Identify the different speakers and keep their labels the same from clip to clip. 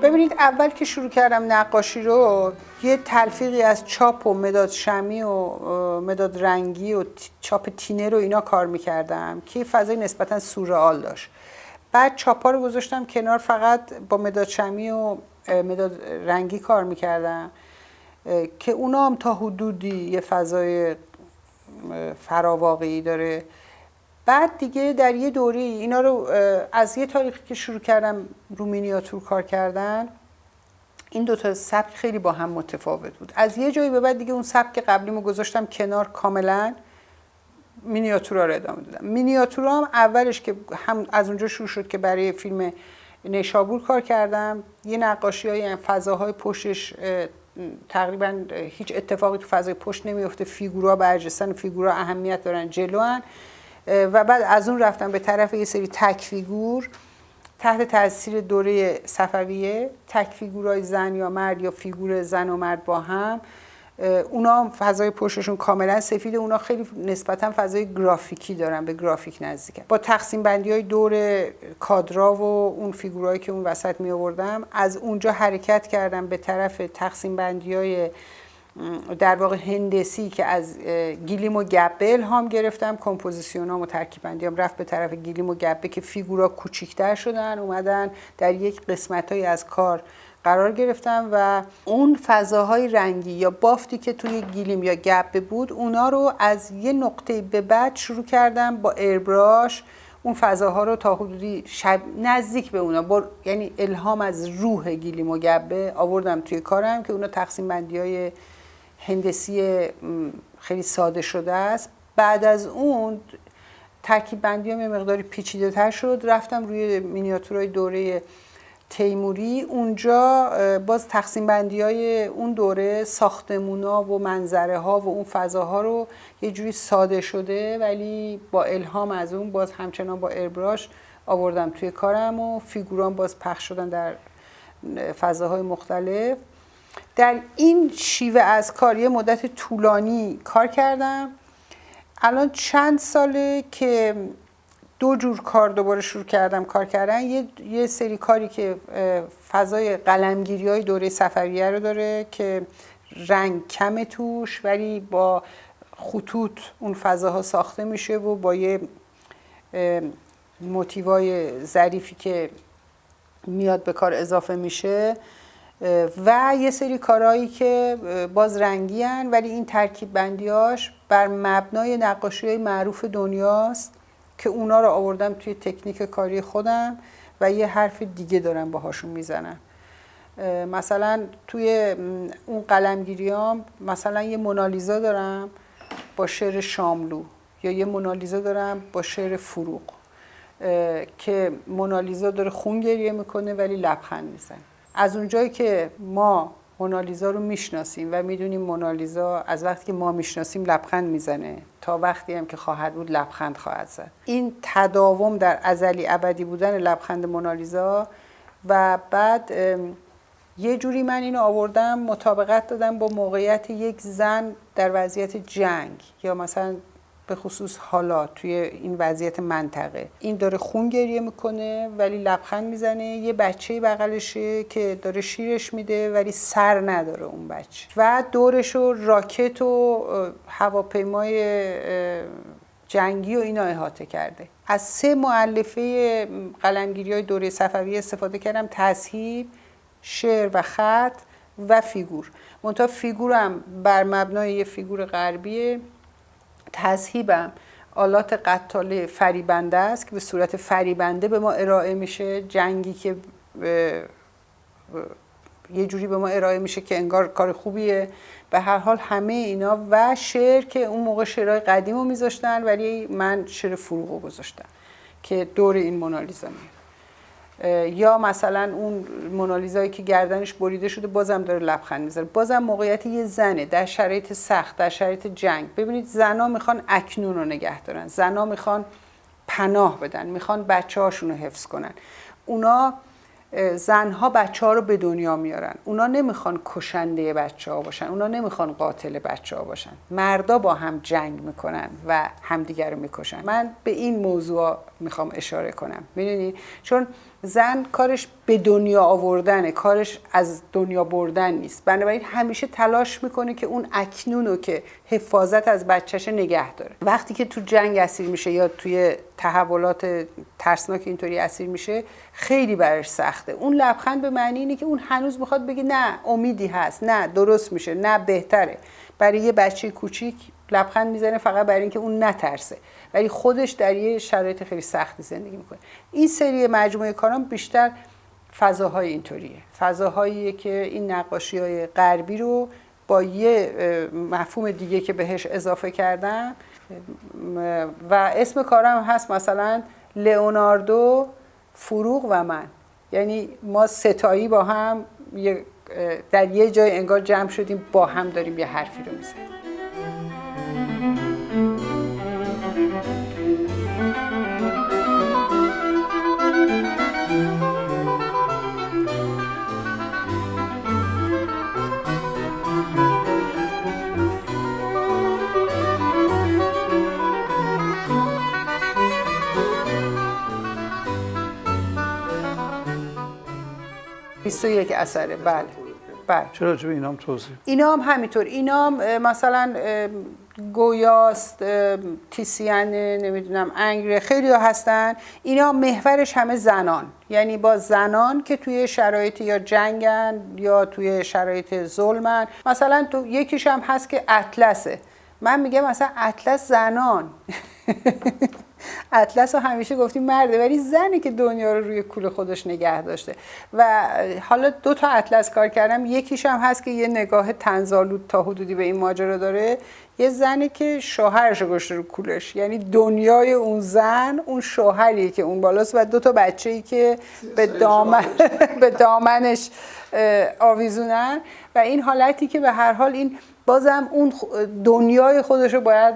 Speaker 1: ببینید، اول که شروع کردم نقاشی رو یه تلفیقی از چاپ و مداد شمی و مداد رنگی و چاپ تینر و اینا کار میکردم که فضای نسبتا سورئال داشت. بعد چاپا رو گذاشتم کنار، فقط با مداد شمی و مداد رنگی کار میکردم که اونا هم تا حدودی یه فضای فراواقعی داره. بعد دیگه در یه دوره اینا رو از یه تاریخی که شروع کردم رو مینیاتور کار کردن، این دوتا سبک خیلی با هم متفاوت بود. از یه جایی به بعد دیگه اون سبک قبلیمو گذاشتم کنار، کاملا مینیاتورها رو ادامه دادم. مینیاتورها هم اولش که هم از اونجا شروع شد که برای فیلم نیشابور کار کردم، یه نقاشی های فضاهای پشتش تقریبا هیچ اتفاقی تو فضای پشت نمیفته، فیگورها برجستن، فیگورها اهمیت دارن، جلوان. و بعد از اون رفتم به طرف یه سری تک فیگور تحت تاثیر دوره صفویه، تک فیگورای زن یا مرد یا فیگور زن و مرد با هم. اونا هم فضای پشتشون کاملا سفیده، اونا خیلی نسبتا فضای گرافیکی دارن، به گرافیک نزدیکن. با تقسیم بندی های دور کادرا و اون فیگورایی که اون وسط می آوردم، از اونجا حرکت کردم به طرف تقسیم بندی های در واقع هندسی که از گیلیم و گبه الهام گرفتم. کمپوزیسیونام و ترکیب بندیام رفت به طرف گیلیم و گبه که فیگورا کوچیک‌تر شدن، اومدن در یک قسمت‌های از کار قرار گرفتم و اون فضاهای رنگی یا بافتی که توی گیلیم یا گبه بود، اونا رو از یه نقطه به بعد شروع کردم با ایربراش اون فضاها رو تا حدودی نزدیک به اونا، یعنی الهام از روح گیلیم و گبه آوردم توی کارم که اونا تقسیم بندی‌های هندسی خیلی ساده شده است. بعد از اون ترکیب بندی هم یه مقداری پیچیده تر شد، رفتم روی مینیاتورهای دوره تیموری. اونجا باز تقسیم بندی های اون دوره ساختمونا و منظره ها و اون فضاها رو یه جوری ساده شده ولی با الهام از اون باز همچنان با ایربراش آوردم توی کارم و فیگوران باز پخش شدن در فضاهای مختلف. در این شیوه از کار یه مدت طولانی کار کردم. الان چند ساله که دو جور کار دوباره شروع کردم کار کردن. یه سری کاری که فضای قلمگیری‌های دوره صفویه رو داره که رنگ کمه توش ولی با خطوط اون فضاها ساخته میشه و با یه موتیوهای ظریفی که میاد به کار اضافه میشه، و یه سری کارهایی که باز رنگی هن ولی این ترکیب بندیاش بر مبنای نقاشی‌های معروف دنیاست که اونا رو آوردم توی تکنیک کاری خودم و یه حرف دیگه دارم باهاشون میزنم. مثلا توی اون قلمگیریام مثلا یه مونالیزا دارم با شعر شاملو یا یه مونالیزا دارم با شعر فروغ که مونالیزا داره خون گریه میکنه ولی لبخند میزنه. از اونجایی که ما مونالیزا رو میشناسیم و میدونیم مونالیزا از وقتی که ما میشناسیم لبخند میزنه تا وقتی هم که خواهد بود لبخند خواهد زد. این تداوم در ازلی ابدی بودن لبخند مونالیزا و بعد یه جوری من اینو آوردم مطابقت دادم با موقعیت یک زن در وضعیت جنگ یا مثلا به خصوص حالا توی این وضعیت منطقه. این داره خون گریه میکنه ولی لبخند میزنه، یه بچه‌ای بغلشه که داره شیرش میده ولی سر نداره اون بچه و دورشو راکت و هواپیمای جنگی و اینا احاطه کرده. از 3 مؤلفه قلمگیری‌های دوره صفویه استفاده کردم: تذهیب، شعر و خط و فیگور. منتها فیگورم بر مبنای یه فیگور غربیه. تذهیبم آلات قتاله فریبنده است که به صورت فریبنده به ما ارائه میشه، جنگی که یه جوری به ما ارائه میشه که انگار کار خوبیه. به هر حال همه اینا و شعر که اون موقع شعرهای قدیم رو میذاشتن ولی من شعر فروغ رو گذاشتم که دور این مونالیزا میاد. یا مثلا اون مونالیزایی که گردنش بریده شده بازم داره لبخند میذاره. بازم موقعیت یه زنه در شرایط سخت، در شرایط جنگ. ببینید زنا میخوان اکنون رو نگه دارن، زنا میخوان پناه بدن، میخوان بچه هاشون رو حفظ کنن. اونا زنها بچه ها رو به دنیا میارن، اونا نمیخوان کشنده بچه ها باشن، اونا نمیخوان قاتل بچه ها باشن. مردا با هم جنگ میکنن و همدیگر رو میکشن. من به این موضوع میخوام اشاره کنم، میدونی؟ چون زن کارش به دنیا آوردنه، کارش از دنیا بردن نیست. بنابراین همیشه تلاش میکنه که اون اکنونو که حفاظت از بچه‌ش نگه داره. وقتی که تو جنگ اسیر میشه یا توی تحولات ترسناک اینطوری اسیر میشه، خیلی براش سخته. اون لبخند به معنی اینه که اون هنوز میخواد بگه نه امیدی هست، نه درست میشه، نه بهتره. برای یه بچه کوچیک لبخند میزنه فقط برای اینکه اون نترسه، ولی خودش در یه شرایط خیلی سختی زندگی میکنه. این سری مجموعه کارام بیشتر فضاهای اینطوریه، فضاهاییه که این نقاشی‌های غربی رو با یه مفهوم دیگه که بهش اضافه کردم و اسم کارم هست مثلا لئوناردو، فروغ و من. یعنی ما ستایی با هم در یه جای انگار جمع شدیم، با هم داریم یه حرفی رو میزنیم. یک اثره. بله.
Speaker 2: چرا راجع به اینام توضیح؟
Speaker 1: اینام همینطور. اینام مثلا گویاست، تیسیانه، نمیدونم انگره، خیلی ها هستن. اینا محورش همه زنان، یعنی با زنان که توی شرایط یا جنگن یا توی شرایط ظلمن. مثلا تو یکیش هم هست که اطلسه. من میگم مثلا اطلس زنان اطلس رو همیشه گفتیم مرده، ولی زنی که دنیا رو روی کول خودش نگه داشته. و حالا 2 تا اطلس کار کردم. یکیش هم هست که یه نگاه طنزآلود تا حدودی به این ماجرا داره. یه زنی که شوهرش رو گذاشته رو کولش، یعنی دنیای اون زن اون شوهریه که اون بالاست و 2 تا بچه‌ای که به دامنش آویزونن. و این حالتی که به هر حال این بازم اون دنیای خودش رو باید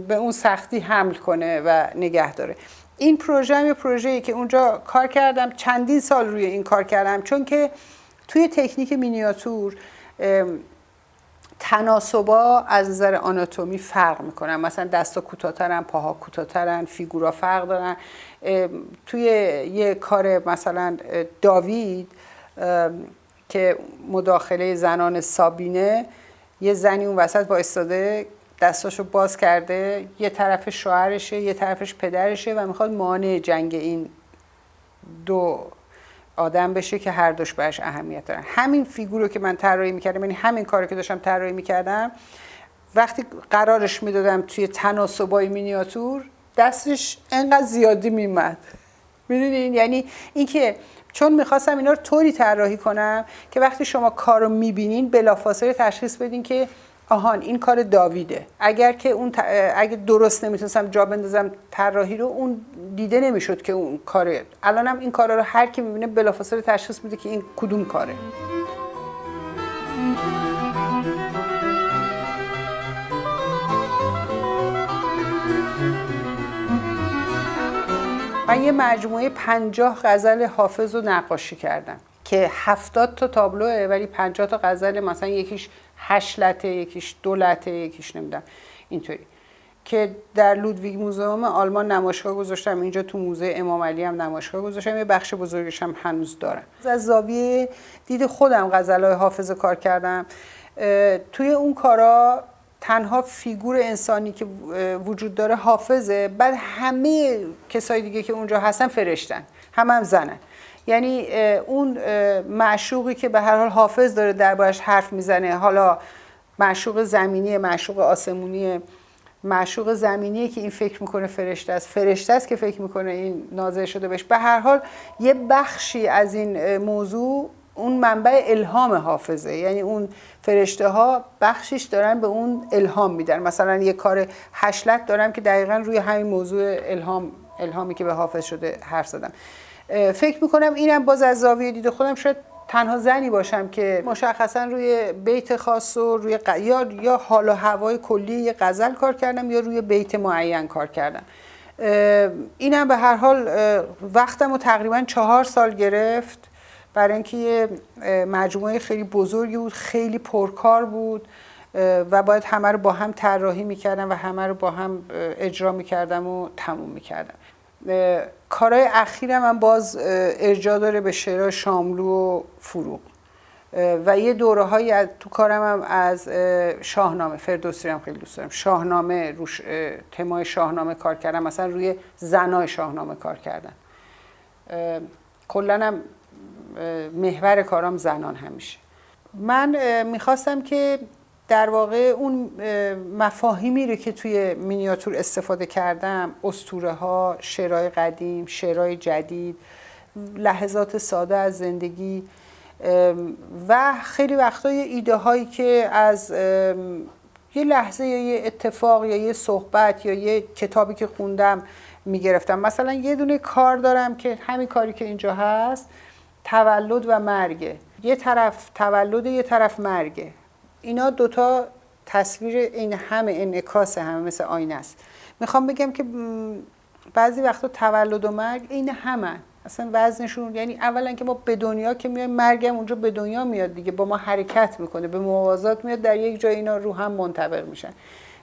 Speaker 1: به اون سختی حمل کنه و نگه داره. این پروژه هم یه پروژه‌ای که اونجا کار کردم، چندین سال روی این کار کردم، چون که توی تکنیک مینیاتور تناسبا از نظر آناتومی فرق میکنن. مثلا دستا کوتاه‌ترن، پاها کوتاه‌ترن، فیگورا فرق دارن. توی یه کار مثلا داوید که مداخله زنان سابینه، یه زنی اون وسط وایستاده، دستاشو باز کرده، یه طرف شوهرشه یه طرفش پدرشه و میخواد مانع جنگ این 2 آدم بشه که هر دوش برش اهمیت دارن. همین فیگورو که من طراحی میکردم، یعنی همین کارو که داشتم طراحی میکردم، وقتی قرارش میدادم توی تناسبای مینیاتور، دستش انقدر زیادی میمد. میدونین؟ یعنی اینکه چون میخواستم اینا رو طوری طراحی کنم که وقتی شما کارو میبینین بلافاصله تشخیص بدین که آهان این کار داویده. اگه درست نمیتونستم جا بندازم طراحی رو، اون دیده نمیشد که اون کاره. الانم این کارا رو هر کی میبینه بلافاصله تشخیص میده که این کدوم کاره. من یه مجموعه 50 غزل حافظ رو نقاشی کردم که 70 تا تابلوه، ولی 50 تا غزل، مثلا یکیش 8 لته، یکیش 2 لته، یکیش نمیدونم اینطوری، که در لودویگ موزئوم آلمان نمایشگاه گذاشتم. اینجا تو موزه امام علی هم نمایشگاه گذاشتم، یه بخش بزرگش هم هنوز دارم. از زاویه دید خودم غزل‌های حافظ رو کار کردم. توی اون کارا تنها فیگور انسانی که وجود داره حافظه، بعد همه کسای دیگه که اونجا هستن فرشتن، هم زنن. یعنی اون معشوقی که به هر حال حافظ داره دربارش حرف میزنه، حالا معشوق زمینی، معشوق آسمونی، معشوق زمینیه که این فکر میکنه فرشته است، فرشته است که فکر میکنه این نازل شده بهش. به هر حال یه بخشی از این موضوع اون منبع الهام حافظه، یعنی اون فرشته ها بخشیش دارن به اون الهام میدن. مثلا یه کار 8 لت دارم که دقیقاً روی همین موضوع الهامی که به حافظ شده حرف زدم. فکر میکنم اینم باز از زاویه دید خودم شاید تنها زنی باشم که مشخصا روی بیت خاص و روی یا حال و هوای کلی یه غزل کار کردم یا روی بیت معین کار کردم. اینم به هر حال وقتم رو تقریبا 4 سال گرفت برای اینکه یه مجموعه خیلی بزرگی بود، خیلی پرکار بود و باید همه رو با هم طراحی میکردم و همه رو با هم اجرا میکردم و تموم میکردم. کارهای اخیرم من باز ارجاع داره به شعرهای شاملو و فروغ و یه دوره‌هایی تو کارم هم از شاهنامه، فردوسی هم خیلی دوست دارم، شاهنامه روش تمای شاهنامه کار کردم، مثلا روی زنای شاهنامه کار کردم. کلاً هم محور کارام زنان همیشه. من میخواستم که در واقع اون مفاهیمی رو که توی مینیاتور استفاده کردم، اسطوره ها، شعرهای قدیم، شعرهای جدید، لحظات ساده از زندگی و خیلی وقتا یه ایده هایی که از یه لحظه یا یه اتفاق یا یه صحبت یا یه کتابی که خوندم میگرفتم. مثلا یه دونه کار دارم که همین کاری که اینجا هست تولد و مرگه، یه طرف تولد یه طرف مرگه، اینا دوتا تصویر این همه انعکاس همه مثل آینه است. میخوام بگم که بعضی وقتا تولد و مرگ این همه اصلا وزنشون، یعنی اولا که ما به دنیا که میایم مرگم اونجا به دنیا میاد دیگه، با ما حرکت میکنه، به موازات میاد، در یک جای اینا رو هم منطبق میشن.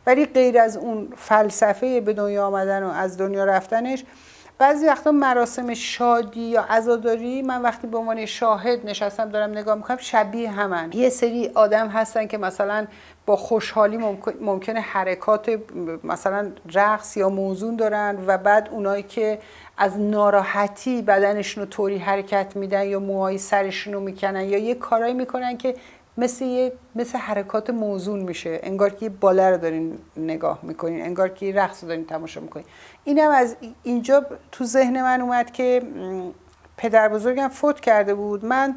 Speaker 1: ولی غیر از اون فلسفه به دنیا آمدن و از دنیا رفتنش، بعضی وقتا مراسم شادی یا عزاداری من وقتی به عنوان شاهد نشستم دارم نگاه میکنم شبیه همن. یه سری آدم هستن که مثلا با خوشحالی ممکنه حرکات مثلا رقص یا موزون دارن و بعد اونایی که از ناراحتی بدنشون رو طوری حرکت میدن یا موهای سرشون رو میکنن یا یه کارایی میکنن که مثل حرکات موزون میشه، انگار که یه باله رو دارین نگاه میکنین، انگار که یه رقص رو دارین تماشا میکنین. اینم از اینجا تو ذهن من اومد که پدر بزرگم فوت کرده بود، من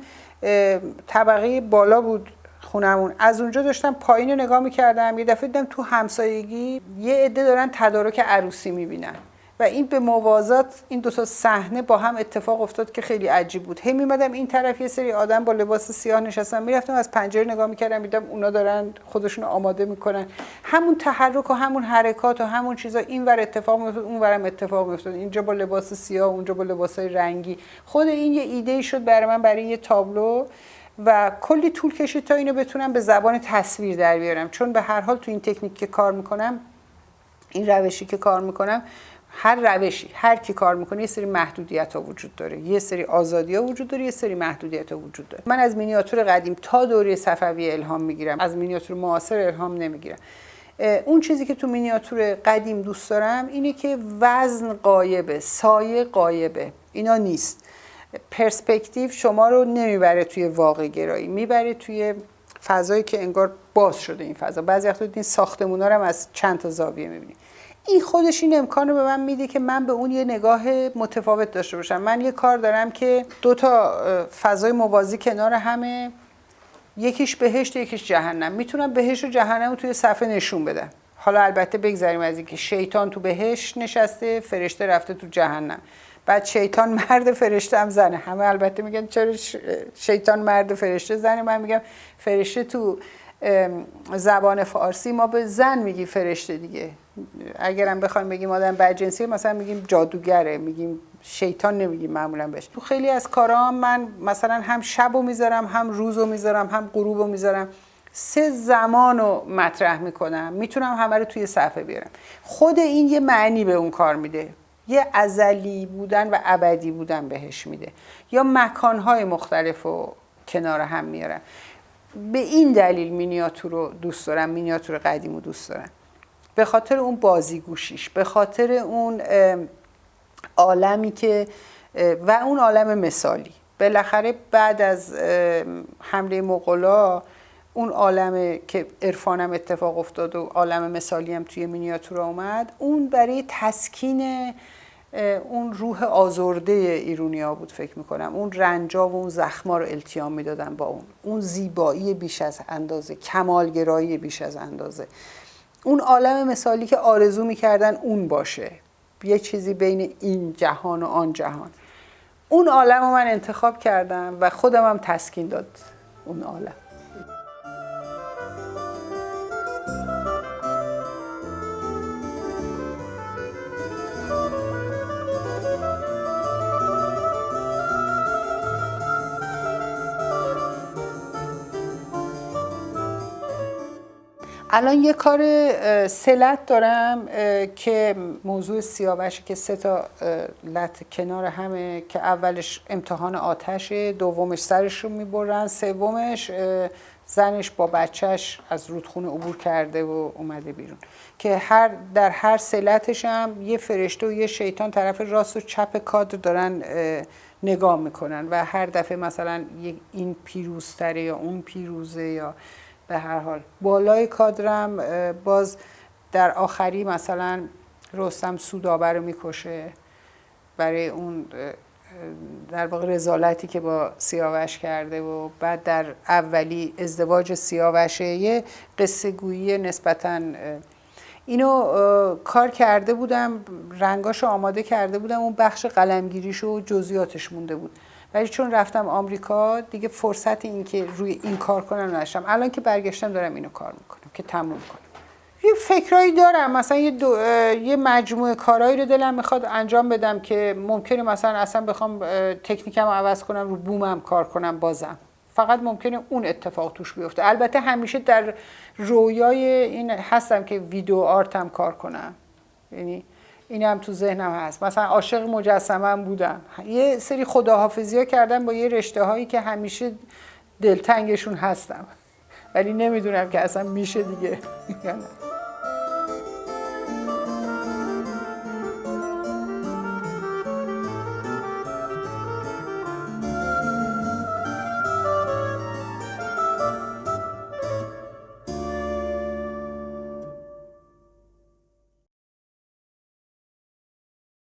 Speaker 1: طبقه بالا بود خونمون، از اونجا داشتم پایین رو نگاه میکردم، یه دفعه دیدم تو همسایگی یه عده دارن تدارک عروسی میبینن و این به موازات این دو تا صحنه با هم اتفاق افتاد که خیلی عجیب بود. هی میمدم این طرف یه سری آدم با لباس سیاه نشستن، میرفتم از پنجره نگاه میکردم، میدم اونا دارن خودشون آماده میکنن، همون تحرک و همون حرکات و همون چیزا اینور اتفاق میافتاد اونورم اتفاق میافتاد، اینجا با لباس سیاه اونجا با لباسای رنگی. خود این یه ایده شد برای من برای یه تابلو و کلی طول کشید تا اینو بتونم به زبان تصویر در بیارم، چون به هر حال تو این تکنیک که کار میکنم، این روشی که کار میکنم، هر روشی هر کی کار میکنه یه سری محدودیت ها وجود داره، یه سری آزادی ها وجود داره، یه سری محدودیت ها وجود داره. من از مینیاتور قدیم تا دوره صفوی الهام میگیرم، از مینیاتور معاصر الهام نمیگیرم. اون چیزی که تو مینیاتور قدیم دوست دارم اینه که وزن غایبه، سایه غایبه، اینا نیست. پرسپکتیو شما رو نمیبره توی واقع گرایی، میبره توی فضایی که انگار باز شده این فضا. بعضی وقتا این ساختمونا رو هم از چند تا زاویه میبینید. این خودش این امکان رو به من میده که من به اون یه نگاه متفاوت داشته باشم. من یه کار دارم که دو تا فضای موازی کنار همه، یکیش بهشت یکیش جهنم، میتونم بهشت و جهنم رو توی صفحه نشون بدم. حالا البته بگذاریم از اینکه شیطان تو بهشت نشسته، فرشته رفته تو جهنم، بعد شیطان مرد فرشته هم زنه. همه البته میگن چرا شیطان مرد فرشته زنه، من میگم فرشته تو زبان فارسی ما به زن میگی فرشته دیگه. اگرم بخوایم بگیم آدم بدجنسی مثلا میگیم جادوگره، میگیم شیطان نمیگیم معمولا بهش. تو خیلی از کارام من مثلا هم شبو میذارم، هم روزو میذارم، هم غروبو میذارم، 3 زمانو مطرح میکنم، میتونم همه رو توی صفحه بیارم. خود این یه معنی به اون کار میده، یه ازلی بودن و ابدی بودن بهش میده، یا مکانهای مختلف رو کنار هم میارم. به این دلیل مینیاتور رو دوست دارم، مینیاتور قدیم رو دوست دارم، به خاطر اون بازیگوشیش، به خاطر اون عالمی که و اون عالم مثالی. بالاخره بعد از حمله مغولا اون عالم که عرفانم اتفاق افتاد و عالم مثالی هم توی مینیاتور اومد، اون برای تسکین اون روح آزرده ایرونیا بود فکر میکنم. اون رنجا و اون زخما رو التیام میدادن با اون زیبایی بیش از اندازه، کمالگرایی بیش از اندازه، اون عالم مثالی که آرزو میکردن اون باشه، یه چیزی بین این جهان و آن جهان. اون عالم رو من انتخاب کردم و خودم هم تسکین داد اون عالم. الان یه کار سلت دارم که موضوع سیاوشه که 3 تا لت کنار همه که اولش امتحان آتشه، دومش سرش رو میبرن، سومش زنش با بچهش از رودخونه عبور کرده و اومده بیرون که در هر سلتش هم یه فرشته و یه شیطان طرف راست و چپ کادر دارن نگاه میکنن و هر دفعه مثلا این پیروزتره یا اون پیروزه یا به هر حال. بالای کادرم باز در آخری مثلا رستم سودابه رو میکشه برای اون در واقع رذالتی که با سیاوش کرده و بعد در اولی ازدواج سیاوشه، یه قصه گویی نسبتاً اینو کار کرده بودم، رنگاشو آماده کرده بودم، اون بخش قلمگیریشو و جزئیاتش مونده بود، ولی چون رفتم آمریکا دیگه فرصت این که روی این کار کنم نداشتم. الان که برگشتم دارم اینو کار میکنم که تموم کنم. یه فکرایی دارم، مثلا یه مجموعه کارهایی رو دلم میخواد انجام بدم که ممکنه مثلا اصلا بخوام تکنیکم رو عوض کنم، رو بومم کار کنم، بازم فقط ممکنه اون اتفاق توش بیفته. البته همیشه در رویای این هستم که ویدیو آرتم کار کنم، یعنی اینم تو ذهنم هست. مثلا عاشق مجسمه‌ام بودم، یه سری خداحافظی‌ها کردم با یه رشته‌هایی که همیشه دلتنگشون هستم، ولی نمیدونم که اصلا میشه دیگه.